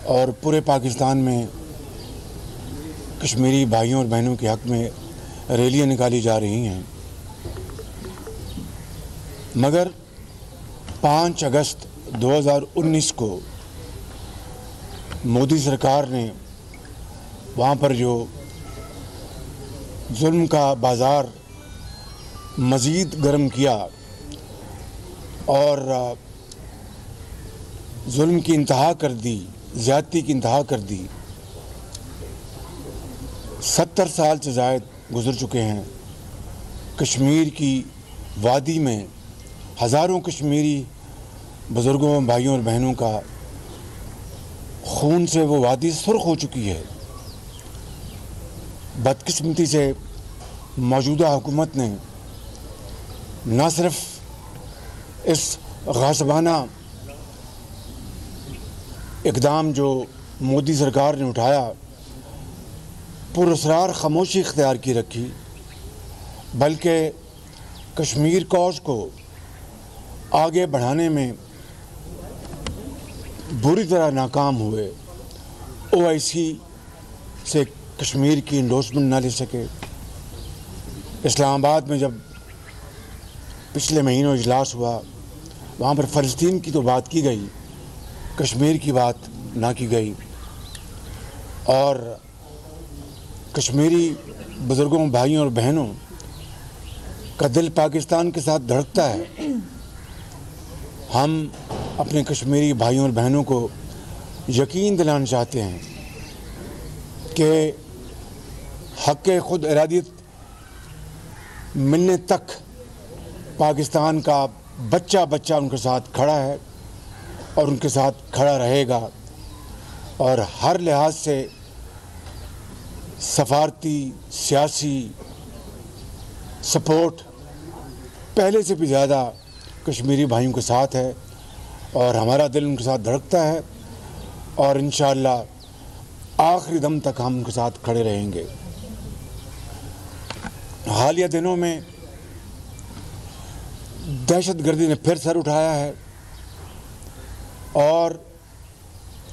और पूरे पाकिस्तान में कश्मीरी भाइयों और बहनों के हक़ में रैलियां निकाली जा रही हैं, मगर 5 अगस्त 2019 को मोदी सरकार ने वहाँ पर जो जुल्म का बाज़ार मज़ीद गर्म किया और जुल्म की इंतहा कर दी, ज़्यादती की इंतहा कर दी। 70 साल से ज़ायद गुज़र चुके हैं। कश्मीर की वादी में हज़ारों कश्मीरी बुज़ुर्गों, भाइयों और बहनों का खून से वो वादी सुर्ख हो चुकी है। बदकिस्मती से मौजूदा हुकूमत ने न सिर्फ इस गासबाना इक़दाम जो मोदी सरकार ने उठाया पुरअसरार ख़ामोशी इख्तियार की रखी, बल्कि कश्मीर कॉज़ को आगे बढ़ाने में बुरी तरह नाकाम हुए। OIC से कश्मीर की इंडोर्समेंट ना ले सके। इस्लामाबाद में जब पिछले महीनों इजलास हुआ, वहाँ पर फ़लस्तीन की तो बात की गई, कश्मीर की बात ना की गई। और कश्मीरी बुज़ुर्गों, भाइयों और बहनों का दिल पाकिस्तान के साथ धड़कता है। हम अपने कश्मीरी भाइयों और बहनों को यकीन दिलाना चाहते हैं कि हक़ खुद इरादियत मिलने तक पाकिस्तान का बच्चा बच्चा उनके साथ खड़ा है और उनके साथ खड़ा रहेगा। और हर लिहाज से सफारती, सियासी सपोर्ट पहले से भी ज़्यादा कश्मीरी भाइयों के साथ है और हमारा दिल उनके साथ धड़कता है और इंशाअल्लाह आखिरी दम तक हम उनके साथ खड़े रहेंगे। हालिया दिनों में दहशतगर्दी ने फिर सर उठाया है और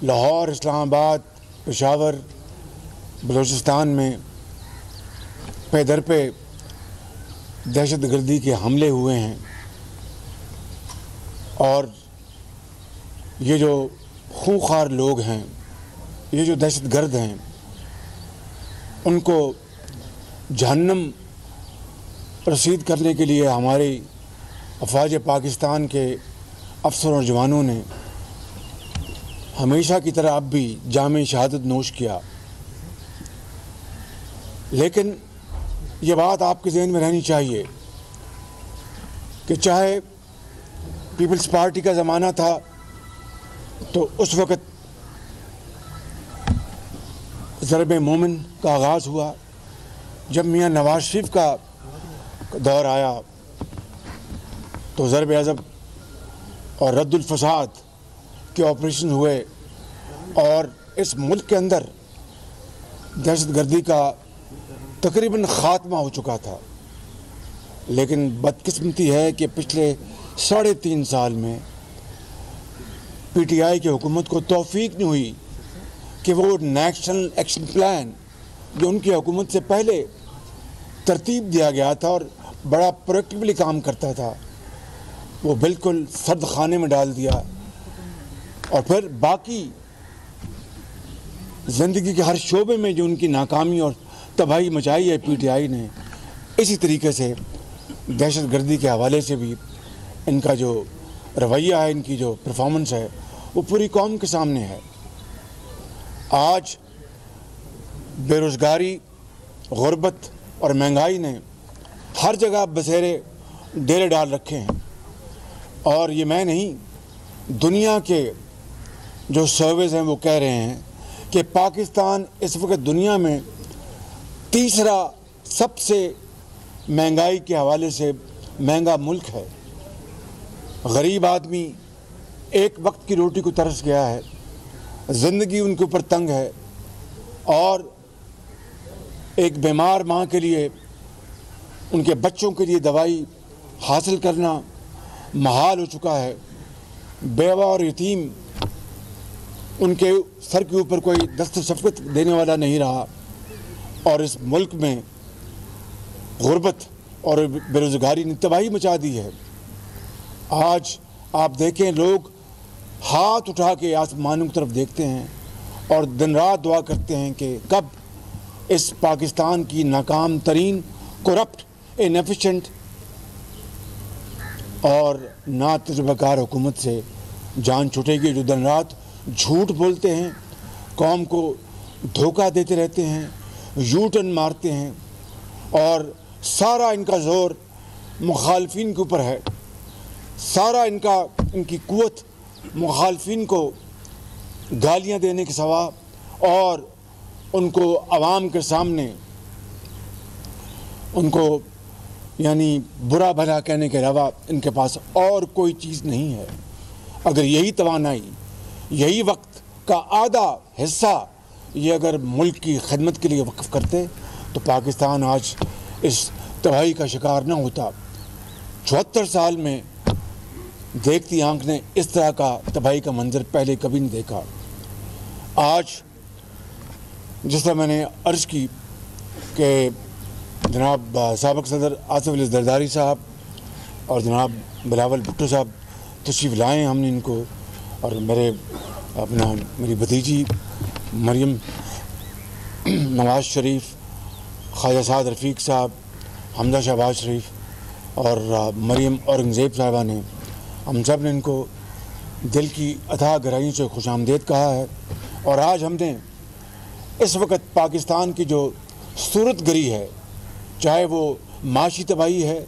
लाहौर, इस्लामाबाद, पेशावर, बलूचिस्तान में पे दर पे दहशतगर्दी के हमले हुए हैं। और ये जो खूंखार लोग हैं, ये जो दहशतगर्द हैं, उनको जहन्नम रसीद करने के लिए हमारी अफ़वाज पाकिस्तान के अफसरों और जवानों ने हमेशा की तरह अब भी जामे शहादत नोश किया। लेकिन ये बात आपके ज़हन में रहनी चाहिए कि चाहे पीपल्स पार्टी का ज़माना था तो उस वक़्त ज़रब मोमिन का आगाज़ हुआ। जब मियाँ नवाज शरीफ का दौर आया तो ज़रब अज़ब और रद्दुल फ़साद के ऑपरेशन हुए और इस मुल्क के अंदर दहशतगर्दी का तकरीबन ख़ात्मा हो चुका था। लेकिन बदकिस्मती है कि पिछले 3.5 साल में PTI की हुकूमत को तौफीक नहीं हुई कि वो नेशनल एक्शन प्लान जो उनकी हुकूमत से पहले तरतीब दिया गया था और बड़ा प्रोएक्टिवली काम करता था, वो बिल्कुल सर्द खाने में डाल दिया। और फिर बाकी ज़िंदगी के हर शोबे में जो उनकी नाकामी और तबाही मचाई है PTI ने, इसी तरीके से दहशतगर्दी के हवाले से भी इनका जो रवैया है, इनकी जो परफॉर्मेंस है, वो पूरी कौम के सामने है। आज बेरोज़गारी, गुर्बत और महंगाई ने हर जगह बसेरे डेरे डाल रखे हैं। और ये मैं नहीं, दुनिया के जो सर्वेज़ हैं वो कह रहे हैं कि पाकिस्तान इस वक्त दुनिया में तीसरा सबसे महंगाई के हवाले से महंगा मुल्क है। गरीब आदमी एक वक्त की रोटी को तरस गया है, ज़िंदगी उनके ऊपर तंग है और एक बीमार माँ के लिए, उनके बच्चों के लिए दवाई हासिल करना महाल हो चुका है। बेवा और यतीम उनके सर के ऊपर कोई दस्त शफ़क़त देने वाला नहीं रहा और इस मुल्क में गुर्बत और बेरोज़गारी ने तबाही मचा दी है। आज आप देखें, लोग हाथ उठा के आसमानों की तरफ देखते हैं और दिन रात दुआ करते हैं कि कब इस पाकिस्तान की नाकाम तरीन, करप्ट, इनएफिशिएंट और ना तजुर्बाकार हुकूमत से जान छूटेगी, जो दिन रात झूठ बोलते हैं, कौम को धोखा देते रहते हैं, यू टर्न मारते हैं और सारा इनका ज़ोर मुखालफिन के ऊपर है। सारा इनकी कुव्वत मुखालफिन को गालियां देने के सिवा और उनको आवाम के सामने उनको यानी बुरा भला कहने के अलावा इनके पास और कोई चीज़ नहीं है। अगर यही तवानाई, यही वक्त का आधा हिस्सा ये अगर मुल्क की खिदमत के लिए वक्फ करते तो पाकिस्तान आज इस तबाही का शिकार ना होता। 74 साल में देखती आंख ने इस तरह का तबाही का मंजर पहले कभी नहीं देखा। आज जिस तरह मैंने अर्ज़ की कि जनाब साबिक़ सदर आसिफ अली ज़रदारी साहब और जनाब बिलावल भुट्टो साहब तशरीफ़ लाए, हमने इनको और मेरी भतीजी मरियम नवाज़ शरीफ, ख्वाजा साद रफ़ीक साहब, हमजा शहबाज शरीफ और मरियम औरंगज़ेब साहिबा ने, हम सब ने इनको दिल की अथाह गहराइयों से खुशामदीद कहा है। और आज हमने इस वक्त पाकिस्तान की जो सूरत गरी है, चाहे वो माशी तबाही है,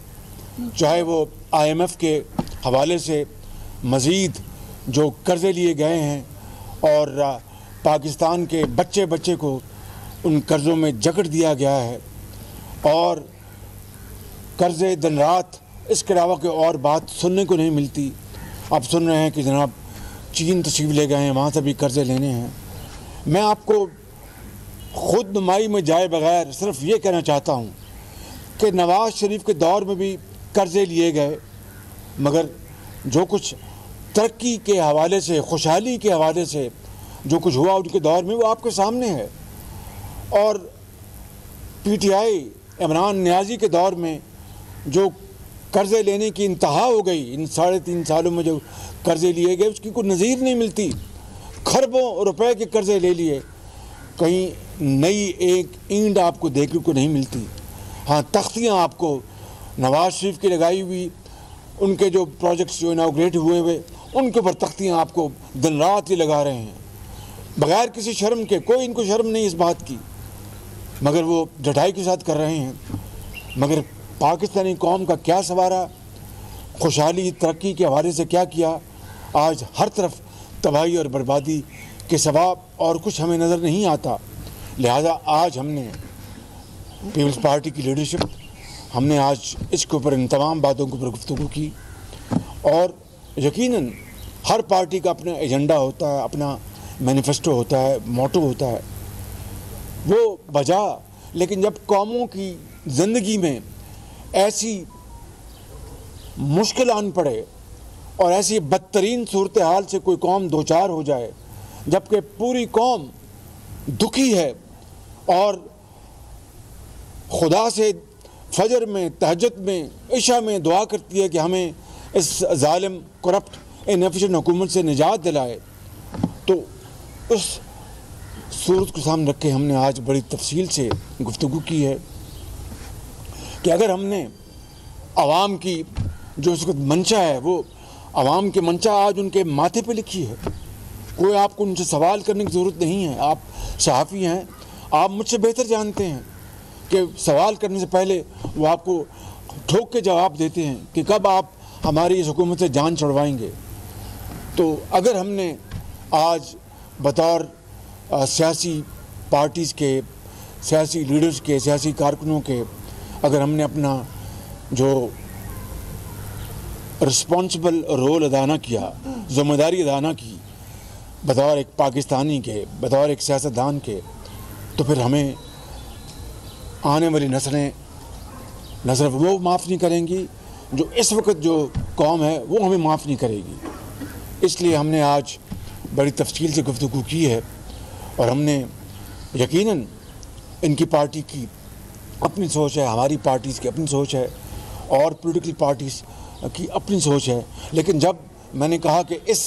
चाहे वो IMF के हवाले से मज़ीद जो कर्ज़े लिए गए हैं और पाकिस्तान के बच्चे बच्चे को उन कर्ज़ों में जकड़ दिया गया है और कर्ज़े दिन रात, इसके अलावा कोई और बात सुनने को नहीं मिलती। आप सुन रहे हैं कि जनाब चीन तशरीफ़ ले गए हैं, वहाँ से भी कर्ज़े लेने हैं। मैं आपको ख़ुद नुमाई में जाए बग़ैर सिर्फ ये कहना चाहता हूँ कि नवाज़ शरीफ के दौर में भी कर्ज़े लिए गए, मगर जो कुछ तरक्की के हवाले से, खुशहाली के हवाले से जो कुछ हुआ उनके दौर में, वो आपके सामने है। और PTI इमरान नियाज़ी के दौर में जो कर्ज़े लेने की इंतहा हो गई, इन 3.5 सालों में जो कर्ज़े लिए गए उसकी कोई नज़ीर नहीं मिलती। खरबों रुपए के कर्ज़े ले लिए, कहीं नई एक ईंट आपको देखने को नहीं मिलती। हाँ, तख्तियाँ आपको नवाज़ शरीफ की लगाई हुई, उनके जो प्रोजेक्ट्स जो इनाग्रेट हुए उनके ऊपर तख्तियाँ आपको दिन रात ही लगा रहे हैं बग़ैर किसी शर्म के। कोई इनको शर्म नहीं इस बात की, मगर वो डटाई के साथ कर रहे हैं। मगर पाकिस्तानी कौम का क्या सवारा, खुशहाली तरक्की के हवाले से क्या किया, आज हर तरफ तबाही और बर्बादी के सिवा और कुछ हमें नज़र नहीं आता। लिहाजा आज हमने पीपल्स पार्टी की लीडरशिप, हमने आज इसके ऊपर इन तमाम बातों के ऊपर गुफ्तगू की। और यकीनन हर पार्टी का अपना एजेंडा होता है, अपना मैनिफेस्टो होता है, मोटो होता है, वो बजा। लेकिन जब कौमों की ज़िंदगी में ऐसी मुश्किल आन पड़े और ऐसी बदतरीन सूरत हाल से कोई कौम दो चार हो जाए, जबकि पूरी कौम दुखी है और खुदा से फजर में, तहज्जुद में, इशा में दुआ करती है कि हमें इस जालिम, करप्ट, इनएफिशिएंट हुकूमत से निजात दिलाए, तो उस सूरत को सामने रख के हमने आज बड़ी तफसील से गुफ्तगू की है कि अगर हमने आवाम की जो इस वक्त मंशा है, वो आवाम की मंशा आज उनके माथे पे लिखी है। कोई आपको उनसे सवाल करने की ज़रूरत नहीं है। आप सहाफ़ी हैं, आप मुझसे बेहतर जानते हैं कि सवाल करने से पहले वो आपको ठोक के जवाब देते हैं कि कब आप हमारी इस हुकूमत से जान छुड़वाएंगे। तो अगर हमने आज बतौर सियासी पार्टीज़ के, सियासी लीडर्स के, सियासी कारकुनों के, अगर हमने अपना जो रिस्पॉन्सिबल रोल अदा ना किया, ज़िम्मेदारी अदा ना की बतौर एक पाकिस्तानी के, बतौर एक सियासतदान के, तो फिर हमें आने वाली नस्लें न सिर्फ वो माफ़ नहीं करेंगी, जो इस वक्त जो कौम है वो हमें माफ़ नहीं करेगी। इसलिए हमने आज बड़ी तफसील से गुफ्तगू की है और हमने यकीनन इनकी पार्टी की अपनी सोच है, हमारी पार्टीज़ की अपनी सोच है और पॉलिटिकल पार्टीज़ की अपनी सोच है। लेकिन जब मैंने कहा कि इस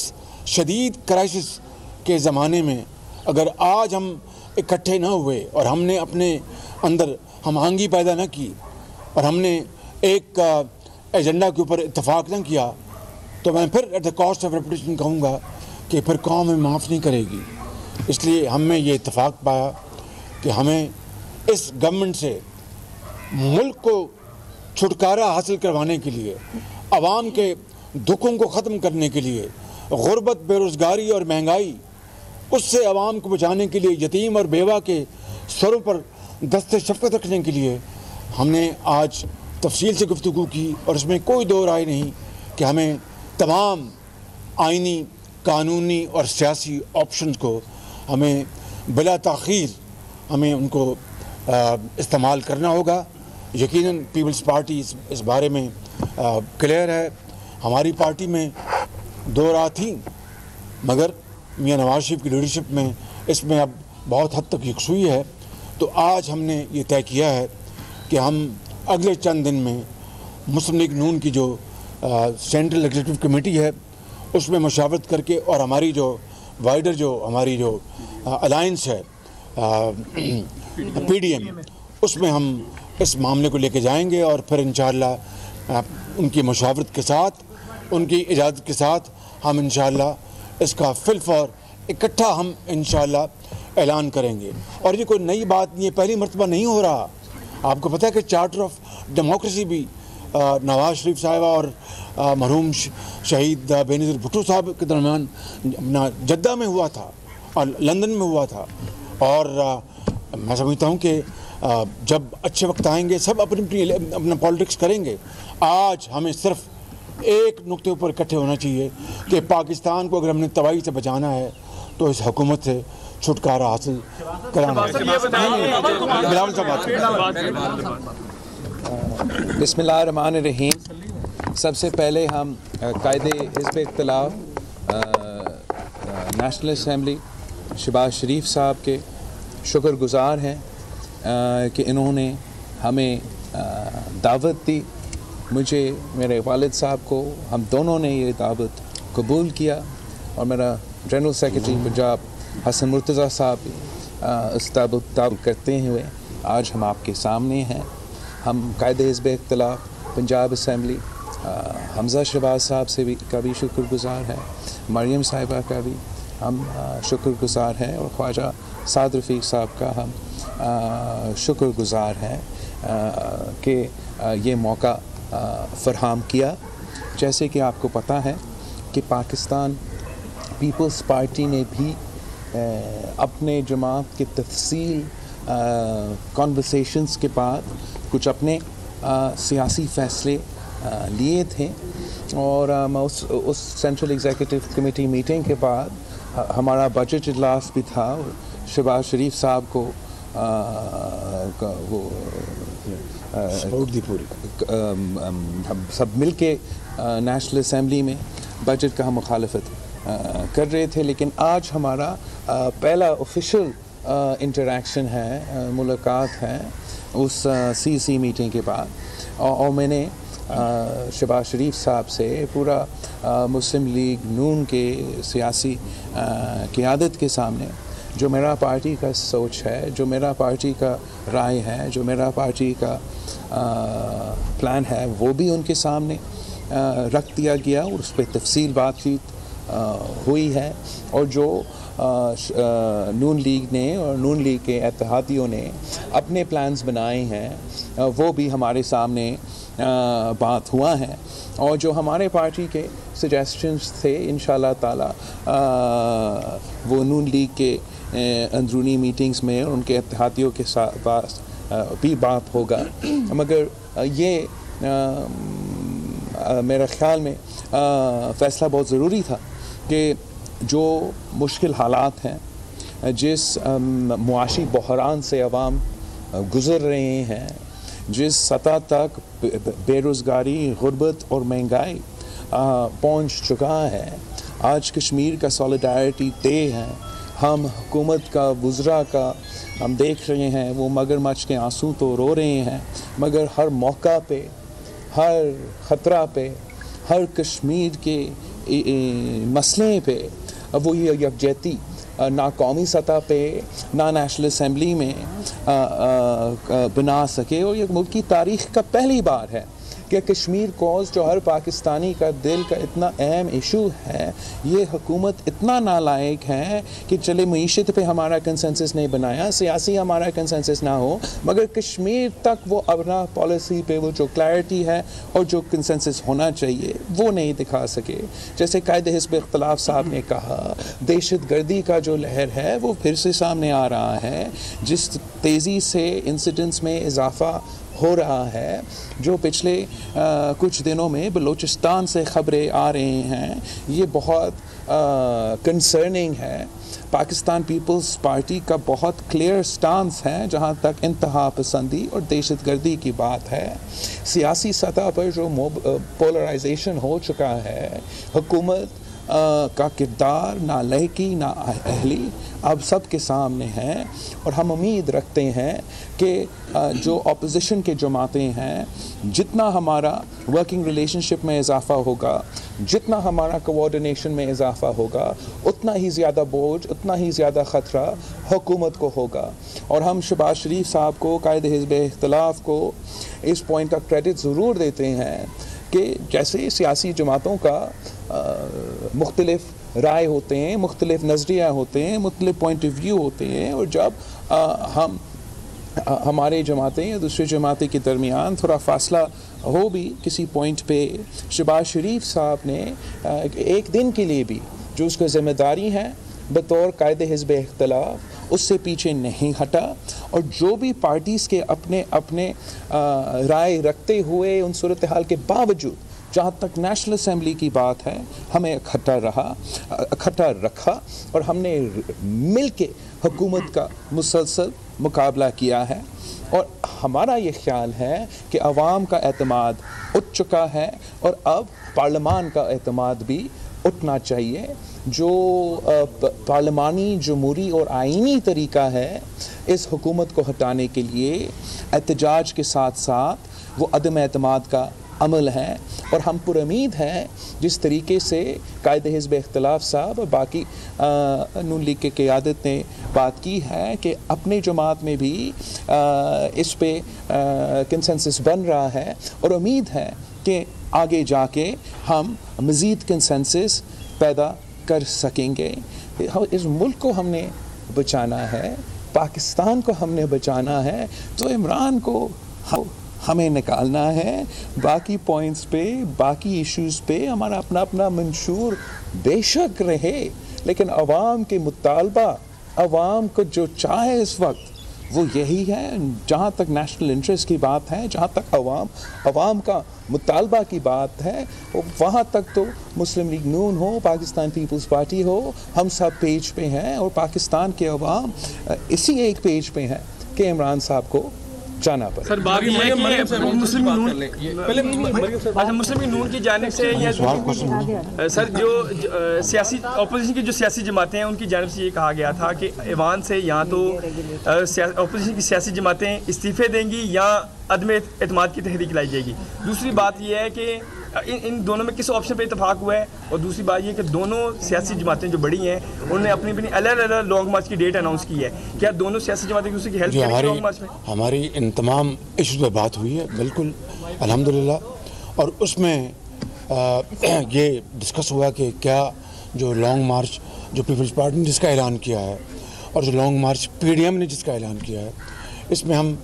शदीद क्राइसिस के ज़माने में अगर आज हम इकट्ठे ना हुए और हमने अपने अंदर हम आहंगी पैदा न की और हमने एक एजेंडा के ऊपर इत्तेफाक न किया, तो मैं फिर at the cost of reputation कहूँगा कि फिर कौम हमें माफ़ नहीं करेगी। इसलिए हमने ये इत्तेफाक पाया कि हमें इस गवर्नमेंट से मुल्क को छुटकारा हासिल करवाने के लिए, आवाम के दुखों को ख़त्म करने के लिए, गुर्बत, बेरोज़गारी और महंगाई उससे आवाम को बचाने के लिए, यतीम और बेवा के सरों पर दस्ते शफ़क़त रखने के लिए हमने आज तफसील से गुफ्तगू की और इसमें कोई दो राय नहीं कि हमें तमाम आइनी, कानूनी और सियासी ऑप्शंस को हमें बिला ताख़ीर हमें उनको इस्तेमाल करना होगा। यकीनन पीपल्स पार्टी इस बारे में क्लियर है। हमारी पार्टी में दो राह थी, मगर मियां नवाज शरीफ की लीडरशिप में इसमें अब बहुत हद तक यकसुई है। तो आज हमने ये तय किया है कि हम अगले चंद दिन में मुस्लिम लीग नून की जो सेंट्रल एग्जीक्यूटिव कमेटी है उसमें मशावरत करके और हमारी जो वाइडर जो हमारी जो अलायंस है PDM, उसमें हम इस मामले को लेके जाएंगे और फिर इंशाअल्लाह उनकी मशावरत के साथ, उनकी इजाज़त के साथ हम इंशाअल्लाह इसका फिलफौर इकट्ठा हम इंशाअल्लाह ऐलान करेंगे। और ये कोई नई बात नहीं है, पहली मरतबा नहीं हो रहा। आपको पता है कि चार्टर ऑफ डेमोक्रेसी भी नवाज शरीफ साहिबा और मरहूम शहीद बेनज़ीर भुट्टो साहब के दरमियान जद्दा में हुआ था और लंदन में हुआ था। और मैं समझता हूँ कि जब अच्छे वक्त आएंगे सब अपना पॉलिटिक्स करेंगे। आज हमें सिर्फ एक नुक्ते ऊपर इकट्ठे होना चाहिए कि पाकिस्तान को अगर हमने तबाही से बचाना है तो इस हुकूमत से छुटकारा हासिल कराना है। बिस्मिल्लाहिर्रहमानिर्रहीम। सबसे पहले हम कायदे हिज़्ब इख्तिलाफ नेशनल असम्बली शहबाज शरीफ साहब के शुक्रगुज़ार हैं कि इन्होंने हमें दावत दी। मुझे, मेरे वालिद साहब को, हम दोनों ने ये दावत कबूल किया और मेरा जनरल सेक्रेटरी पंजाब हसन मुर्तज़ा साहब इस दावत करते हुए आज हम आपके सामने हैं। हम कायदे हिज़्ब इख्तिलाफ पंजाब असम्बली हमज़ा शहबाज साहब से भी का भी शुक्रगुज़ार है, मरियम साहिबा का भी हम शुक्रगुज़ार हैं और ख्वाजा साद रफ़ीक साहब का हम शुक्रगुज़ार हैं कि ये मौका फ़रहम किया। जैसे कि आपको पता है कि पाकिस्तान पीपल्स पार्टी ने भी अपने जमात के तफसील कॉन्वर्सेशंस के बाद कुछ अपने सियासी फ़ैसले लिए थे और उस सेंट्रल एग्जीक्यूटिव कमेटी मीटिंग के बाद हमारा बजट इजलास भी था। शहबाज शरीफ साहब को वो हम सब मिल के नेशनल असम्बली में बजट का हम मुखालफत कर रहे थे। लेकिन आज हमारा पहला ऑफिशियल इंटरेक्शन है, मुलाकात है उस CC मीटिंग के बाद और मैंने शहबाज शरीफ साहब से पूरा मुस्लिम लीग नून के सियासी क़यादत के सामने जो मेरा पार्टी का सोच है, जो मेरा पार्टी का राय है, जो मेरा पार्टी का प्लान है, वो भी उनके सामने रख दिया गया और उस पर तफसील बातचीत हुई है। और जो नून लीग ने और नून लीग के इत्तेहादियों ने अपने प्लान्स बनाए हैं वो भी हमारे सामने बात हुआ है। और जो हमारे पार्टी के सजेशंस थे इंशाअल्लाह ताला वो नून लीग के अंदरूनी मीटिंग्स में और उनके इत्तेहादियों के साथ भी बात होगा। मगर ये मेरे ख़्याल में फ़ैसला बहुत ज़रूरी था कि जो मुश्किल हालात हैं, जिस मुआशी बहरान से अवाम गुज़र रहे हैं, जिस सतह तक बेरोज़गारी, गुर्बत और महंगाई पहुंच चुका है, आज कश्मीर का सॉलिडारिटी डे है। हम हुकूमत का, वुज़रा का हम देख रहे हैं, वो मगरमच्छ के आंसू तो रो रहे हैं, मगर हर मौका पे, हर ख़तरा पे, हर कश्मीर के मसले पे वो ये यकजहती ना कौमी सतह पे ना नेशनल असम्बली में बना सके। और ये मुल्क की तारीख़ का पहली बार है कि कश्मीर कॉज जो हर पाकिस्तानी का दिल का इतना अहम इशू है, ये हुकूमत इतना नालायक है कि चले मईशत पे हमारा कंसेंसस नहीं बनाया, सियासी हमारा कंसेंसस ना हो, मगर कश्मीर तक वो अपना पॉलिसी पे वो जो क्लैरिटी है और जो कंसेंसस होना चाहिए वो नहीं दिखा सके। जैसे कायदे हिज़्ब इख्तिलाफ साहब ने कहा, दहशत गर्दी का जो लहर है वो फिर से सामने आ रहा है। जिस तेज़ी से इंसिडेंट्स में इजाफ़ा हो रहा है, जो पिछले कुछ दिनों में बलूचिस्तान से ख़बरें आ रही हैं, ये बहुत कंसर्निंग है। पाकिस्तान पीपल्स पार्टी का बहुत क्लियर स्टांस है जहाँ तक इंतहा पसंदी और दहशत गर्दी की बात है। सियासी सतह पर जो पोलराइजेशन हो चुका है, हुकूमत का किरदार ना लहकी ना अहली अब सब के सामने है। और हम उम्मीद रखते हैं कि जो अपोजिशन के जमातें हैं, जितना हमारा वर्किंग रिलेशनशिप में इजाफ़ा होगा, जितना हमारा कोऑर्डिनेशन में इजाफ़ा होगा, उतना ही ज़्यादा बोझ, उतना ही ज़्यादा ख़तरा हुकूमत को होगा। और हम शहबाज शरीफ साहब को, कायदे हिज़्ब इख्तिलाफ को इस पॉइंट का क्रेडिट ज़रूर देते हैं कि जैसे सियासी जमातों का मुख्तलिफ राय होते हैं, मुख्तलिफ नज़रिया होते हैं, मुख्तलिफ पॉइंट ऑफ व्यू होते हैं, और जब हमारे जमातें या दूसरी जमातें के दरमियान थोड़ा फासला हो भी किसी पॉइंट पे, शहबाज शरीफ साहब ने एक दिन के लिए भी जो उसका ज़िम्मेदारी है बतौर कायदे हिज़्ब इख्तिलाफ, उससे पीछे नहीं हटा। और जो भी पार्टीज़ के अपने अपने राय रखते हुए उन सूरत हाल के बावजूद, जहाँ तक नेशनल असम्बली की बात है, हमें इकट्ठा रखा और हमने मिल के हुकूमत का मुसलसल मुकाबला किया है। और हमारा ये ख्याल है कि अवाम का एतमाद उठ चुका है और अब पार्लियामान का एतमाद भी उठना चाहिए। जो पार्लिमानी जमहूरी और आईनी तरीका है इस हुकूमत को हटाने के लिए, एहतजाज के साथ साथ वो अदम एतमाद का अमल है। और हम पुरुमीद हैं जिस तरीके से कायदे हिज़्ब इख्तिलाफ साहब और बाकी नून लीग के क़यादत ने बात की है कि अपने जमात में भी इस पे कंसेंसस बन रहा है, और उम्मीद है कि आगे जाके हम मज़ीद कंसेंसस पैदा कर सकेंगे। इस मुल्क को हमने बचाना है, पाकिस्तान को हमने बचाना है, तो इमरान को हमें निकालना है। बाकी पॉइंट्स पे, बाकी इश्यूज़ पे हमारा अपना अपना मंशूर बेशक रहे, लेकिन अवाम के मुतालबा, अवाम को जो चाहे इस वक्त वो यही है। जहाँ तक नेशनल इंटरेस्ट की बात है, जहाँ तक अवाम का मुतालबा की बात है, वहाँ तक तो मुस्लिम लीग नून हो, पाकिस्तान पीपल्स पार्टी हो, हम सब पेज पे हैं। और पाकिस्तान के अवाम इसी एक पेज पे हैं कि इमरान साहब को जाना पड़े। सर बात यह है कि मुस्लिम लीग नून की जानिब से या सर जो सियासी अपोजिशन की जो सियासी जमातें हैं उनकी जानिब से ये कहा गया था कि ईवान से या तो अपोजिशन की सियासी जमातें इस्तीफ़े देंगी या अदम एतमाद की तहरीक लाई जाएगी। दूसरी बात यह है कि इन दोनों में किस ऑप्शन पे इतफाक हुआ है, और दूसरी बात ये कि दोनों सियासी जमातें जो बड़ी हैं उन्होंने अपनी अपनी अलग अलग लॉन्ग मार्च की डेट अनाउंस की है। क्या दोनों सियासी जमातें दूसरे की हेल्प करेंगी लॉन्ग मार्च में? हमारी इन तमाम इशूज़ पर बात हुई है, बिल्कुल अल्हम्दुलिल्लाह। और उसमें ये डिस्कस हुआ कि क्या जो लॉन्ग मार्च जो पीपल्स पार्टी ने जिसका ऐलान किया है और जो लॉन्ग मार्च PDM ने जिसका ऐलान किया है, इसमें हम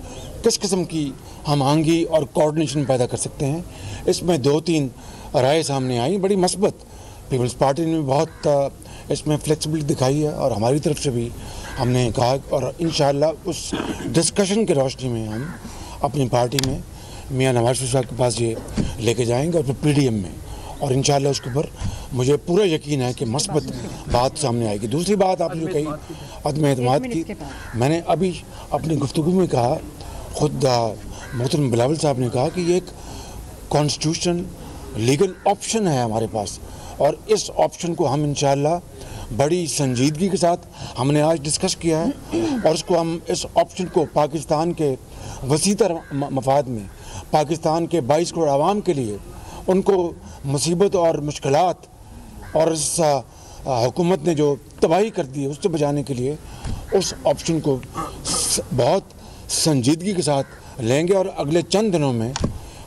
किस किस्म की हम आंगी और कोऑर्डिनेशन पैदा कर सकते हैं। इसमें 2-3 राय सामने आई, बड़ी मस्बत। पीपल्स पार्टी ने भी बहुत इसमें फ्लेक्सिबिलिटी दिखाई है और हमारी तरफ से भी हमने कहा, और इंशाअल्लाह उस डिस्कशन की रोशनी में हम अपनी पार्टी में मियां नवाज शरीफ साहब के पास ये लेके जाएंगे और फिर PDM में, और इंशाअल्लाह उसके ऊपर मुझे पूरा यकीन है कि मस्बत बात सामने आएगी। दूसरी बात आपने कही अदम एतमाद की, मैंने अभी अपनी गुफ्तगू में कहा, ख़ुद मोहतरम बिलावल साहब ने कहा कि ये एक कॉन्स्टिट्यूशन लीगल ऑप्शन है हमारे पास और इस ऑप्शन को हम इंशाअल्लाह बड़ी संजीदगी के साथ हमने आज डिस्कस किया है और इसको हम इस ऑप्शन को पाकिस्तान के वसीतर मफाद में, पाकिस्तान के 22 करोड़ आवाम के लिए उनको मुसीबत और मुश्किलात और इस हुकूमत ने जो तबाही कर दी है उससे बचाने के लिए उस ऑप्शन को बहुत संजीदगी के साथ लेंगे। और अगले चंद दिनों में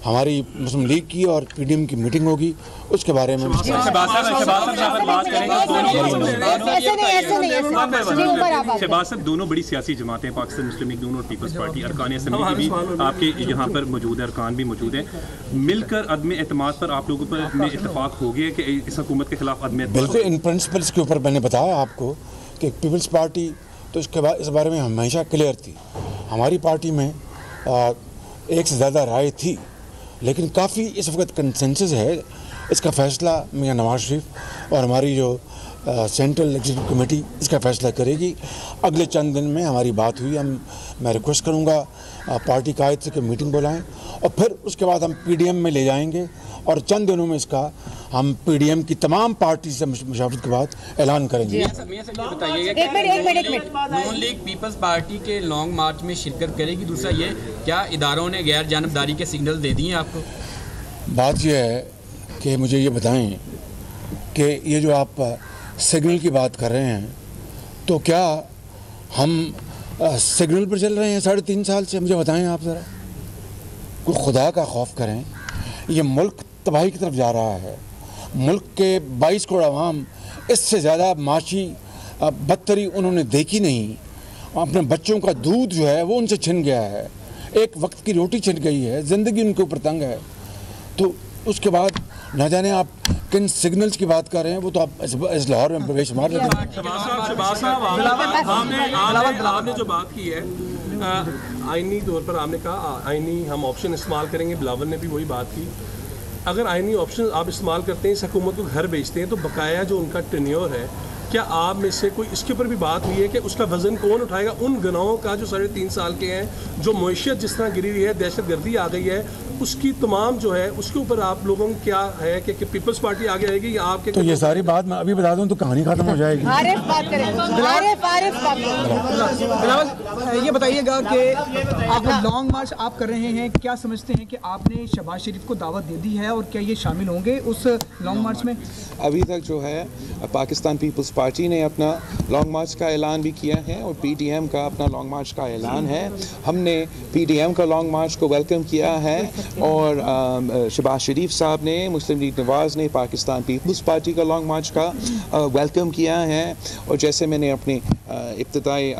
हमारी मुस्लिम लीग की और पीडीएम की मीटिंग होगी, उसके बारे में शहबाज साहब, दोनों बड़ी सियासी जमातें, पाकिस्तान मुस्लिम लीग दोनों और पीपल्स पार्टी, अरकान असेंबली भी आपके यहाँ पर मौजूद है, अरकान भी मौजूद है, मिलकर अदम एतमाद पर आप लोगों पर में इत्तेफाक हो गया कि इस हुकूमत के खिलाफ अदम एतमाद? बिल्कुल, इन प्रिंसिपल्स के ऊपर मैंने बताया आपको कि पीपल्स पार्टी तो इसके बाद इस बारे में हमेशा क्लियर थी। हमारी पार्टी में एक से ज़्यादा राय थी, लेकिन काफ़ी इस वक्त कंसेंसस है। इसका फ़ैसला मियां नवाज शरीफ और हमारी जो सेंट्रल एग्जीक्यूटिव कमेटी इसका फ़ैसला करेगी। अगले चंद दिन में हमारी बात हुई, मैं रिक्वेस्ट करूंगा पार्टी कायद से कि मीटिंग बुलाएं और फिर उसके बाद हम पीडीएम में ले जाएंगे और चंद दिनों में इसका हम पीडीएम की तमाम पार्टी से मुशावरत के बाद ऐलान करेंगे। नून लीग पीपल्स पार्टी के लॉन्ग मार्च में शिरकत करेगी? दूसरा ये, क्या इदारों ने गैर जानबदारी के सिग्नल दे दिए आपको? बात यह है कि मुझे ये बताएं कि ये जो आप सिग्नल की बात कर रहे हैं, तो क्या हम सिग्नल पर चल रहे हैं 3.5 साल से? मुझे बताएं आप ज़रा, कोई खुदा का खौफ करें। ये मुल्क तबाही की तरफ जा रहा है। मुल्क के 22 करोड़ आवाम, इससे ज़्यादा माशी बदतरी उन्होंने देखी नहीं। अपने बच्चों का दूध जो है वो उनसे छिन गया है, एक वक्त की रोटी छिन गई है, ज़िंदगी उनके ऊपर तंग है। तो उसके बाद न जाने आप किन सिग्नल्स की बात कर रहे हैं, वो तो आप इस लाहौर में बेशुमार लेते हैं। आपने जो बात की है आइनी तौर पर, आपने कहा आइनी हम ऑप्शन इस्तेमाल करेंगे, बिलावल ने भी वही बात की। अगर आइनी ऑप्शन आप इस्तेमाल करते हैं, इस हुकूमत को घर बेचते हैं, तो बकाया जो उनका टेन्योर है, क्या आप में से कोई इसके ऊपर भी बात हुई है कि उसका वजन कौन उठाएगा? उन गुनाहों का जो 3.5 साल के हैं, जो मईशत जिस तरह गिरी हुई है, दहशत गर्दी आ गई है, उसकी तमाम जो है उसके ऊपर आप लोगों को क्या है कि पीपल्स पार्टी आगे आएगी या आपके? तो ये सारी बात मैं अभी बता दूं तो कहानी खत्म हो जाएगी। ये बताइएगा कि आप लॉन्ग मार्च आप कर रहे हैं, क्या समझते हैं कि आपने शहबाज शरीफ को दावत दे दी है और क्या ये शामिल होंगे उस लॉन्ग मार्च में? अभी तक जो है पाकिस्तान पीपल्स पार्टी ने अपना लॉन्ग मार्च का ऐलान भी किया है और पीडीएम का अपना लॉन्ग मार्च का ऐलान है। हमने पीडीएम का लॉन्ग मार्च को वेलकम किया है और शहबाज शरीफ साहब ने, मुस्लिम लीग नवाज़ ने पाकिस्तान पीपल्स पार्टी का लॉन्ग मार्च का वेलकम किया है। और जैसे मैंने अपने इब्तिदाई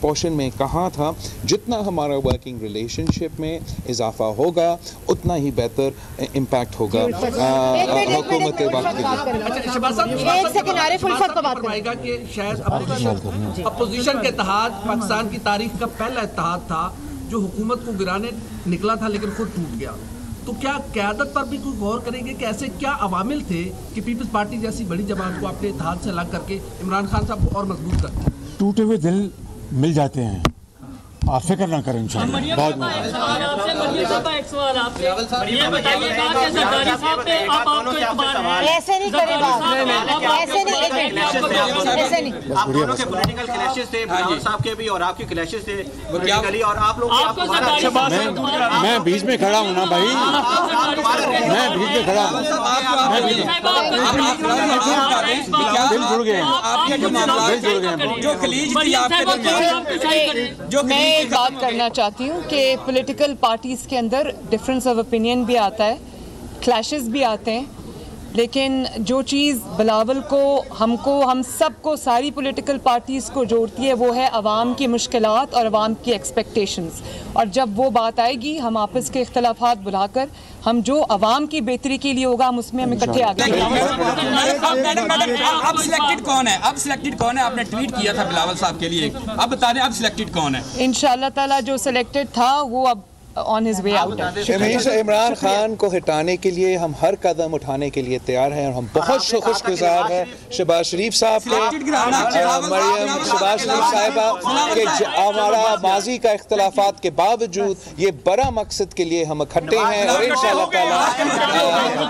पोर्शन में कहा था, जितना हमारा वर्किंग रिलेशनशिप में इजाफा होगा उतना ही बेहतर इम्पैक्ट होगा हुकूमत के वक्त के शायद अपोजिशन के इत्तेहाद पाकिस्तान की तारीख का पहला इत्तेहाद था जो हुकूमत को गिराने निकला था लेकिन खुद टूट गया। तो क्या क़यादत पर भी कोई गौर करेंगे कि ऐसे क्या अवामिल थे कि पीपल्स पार्टी जैसी बड़ी जमात को अपने इत्तेहाद से अलग करके इमरान खान साहब को और मजबूत करते? टूटे हुए दिल मिल जाते हैं, आप फिक्र ना करें इंशाअल्लाह। बाद में ऐसे नहीं करेगा, ऐसे नहीं। आप दोनों के पॉलिटिकल क्लैशेस थे, बिलावल साहब के भी और आपके क्लैशेस थे पॉलिटिकली, और आप लोग मैं बीच में खड़ा हूँ ना भाई, मैं बीच में खड़ा हूँ, दिल जुड़ गए हैं। मैं एक बात करना चाहती हूँ कि पॉलिटिकल पार्टीज़ के अंदर डिफरेंस ऑफ ओपिनियन भी आता है, क्लैशेस भी आते हैं, लेकिन जो चीज़ बिलावल को, हमको, हम सबको, सारी पॉलिटिकल पार्टीज़ को जोड़ती है वो है आवाम की मुश्किलात और आवाम की एक्सपेक्टेशंस। और जब वो बात आएगी, हम आपस के इख्तलाफात बुलाकर हम जो आवाम की बेहतरी के लिए होगा हम उसमें हम इकट्ठे आगे। अब सिलेक्टेड कौन है? अब सिलेक्टेड कौन है? आपने ट्वीट किया था बिलावल साहब के लिए, अब बता दें अब सिलेक्टेड कौन है? इंशाअल्लाह ताला जो सिलेक्टेड था वो अब ऑन हिज वे आउट है। इमरान खान को हटाने के लिए हम हर कदम उठाने के लिए तैयार हैं और हम बहुत शुक्रगुजार हैं शहबाज शरीफ साहब के, मरियम शहबाज शरीफ साहिबा के, हमारा माजी का इख्तलाफात के बावजूद ये बड़ा मकसद के लिए हम इकट्ठे हैं और इंशाअल्लाह ताला